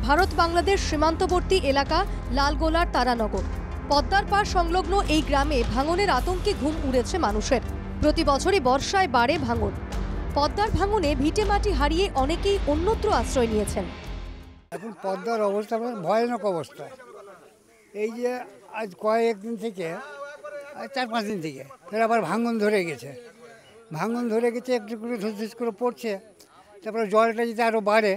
ভারত বাংলাদেশ সীমান্তবর্তী এলাকা লালগোলার তারানগর। পদ্মার পাড় সংলগ্ন এই গ্রামে ভাঙনের আতঙ্কে ঘুম উড়েছে মানুষের। প্রতি বছরই বর্ষায় বাড়ে ভাঙন। পদ্মার ভাঙনে ভিটে মাটি হারিয়ে অনেকেই অন্যত্র আশ্রয় নিয়েছেন। এখন পদ্মার অবস্থা ভয়ানক অবস্থা। এই যে আজ কয়েকদিন থেকে 4-5 দিন থেকে ফের আবার ভাঙন ধরে গেছে। একটু করে ধুস করে পড়ছে। তারপরে জলটা যদি আরও বাড়ে,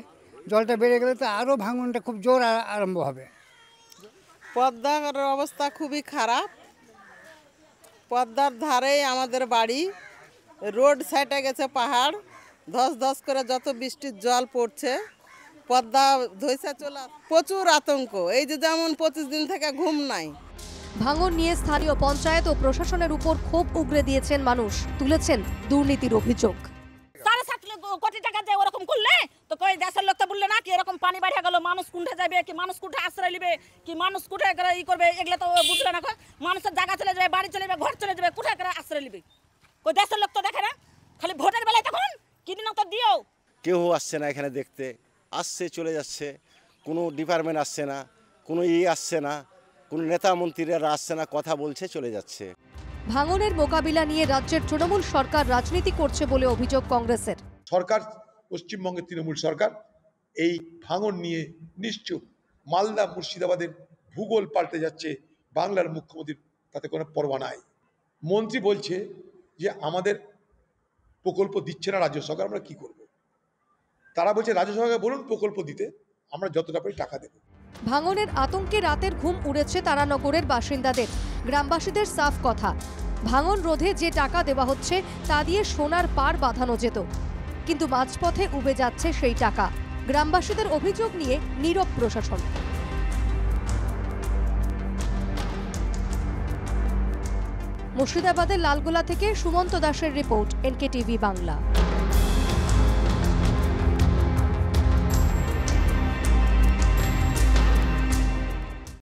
জলটা বেড়ে গেলে তো আরও ভাঙনটা খুব জোর আরম্ভ হবে। পদ্মার অবস্থা খুবই খারাপ। পদ্মার ধারেই আমাদের বাড়ি, রোড সাইডে গেছে পাহাড়, ধস ধস করে যত বৃষ্টির জল পড়ছে পদ্মা ধসে চলে, প্রচুর আতঙ্ক। এই যে যেমন 25 দিন থেকে ঘুম নাই। ভাঙন নিয়ে স্থানীয় পঞ্চায়েত ও প্রশাসনের উপর ক্ষোভ উগরে দিয়েছেন মানুষ, তুলেছেন দুর্নীতির অভিযোগ। 7.5 কোটি টাকা দিয়ে ওরকম করলে তো কই দেশের লোক তো বললে না কি এরকম পানি বাড়িয়া গেল, মানুষ কুণ্ঠে যাবে, কি মানুষ কুণ্ঠে আশ্রয় নিবে, কি মানুষ কুঠে ই করবে, এগুলো তো বুঝলে না। মানুষের জায়গা চলে যাবে, বাড়ি চলে যাবে, ঘর চলে যাবে, কুঠে করে আশ্রয় নিবে। কই দেশের লোক তো দেখে না, খালি ভোটের বেলায় তখন কিদিন তো দিও। কেউ আসছে না এখানে দেখতে, আসছে চলে যাচ্ছে, কোনো ডিপার্টমেন্ট আসছে না, কোনো আসছে না, কোনো নেতা মন্ত্রীরা আসছে না, কথা বলছে চলে যাচ্ছে। ভাঙনের মোকাবিলা নিয়ে রাজ্যের তৃণমূল সরকার রাজনীতি করছে বলে অভিযোগ কংগ্রেসের। সরকার, পশ্চিমবঙ্গের তৃণমূল সরকার এই ভাঙন নিয়ে নিশ্চুপ। মালদা মুর্শিদাবাদের ভূগোল পাল্টে যাচ্ছে, বাংলার মুখ্যমন্ত্রীর তাতে কোনো পরোয়া নাই। মন্ত্রী বলছে যে আমাদের প্রকল্প দিচ্ছে না রাজ্য সরকার, আমরা কি করব? তারা বলছে রাজ্য সরকারকে বলুন প্রকল্প দিতে, আমরা যতটা পারি টাকা দেব। ভাঙনের আতঙ্কে রাতের ঘুম উড়েছে তারানগরের বাসিন্দাদের। গ্রামবাসীদের সাফ কথা, ভাঙন রোধে যে টাকা দেওয়া হচ্ছে তা দিয়ে সোনার পাড় বাঁধানো যেত, কিন্তু মাঝপথে উবে যাচ্ছে সেই টাকা। গ্রামবাসীদের অভিযোগ নিয়ে নীরব প্রশাসন। মুর্শিদাবাদের লালগোলা থেকে সুমন্ত দাসের রিপোর্ট, NKTV বাংলা।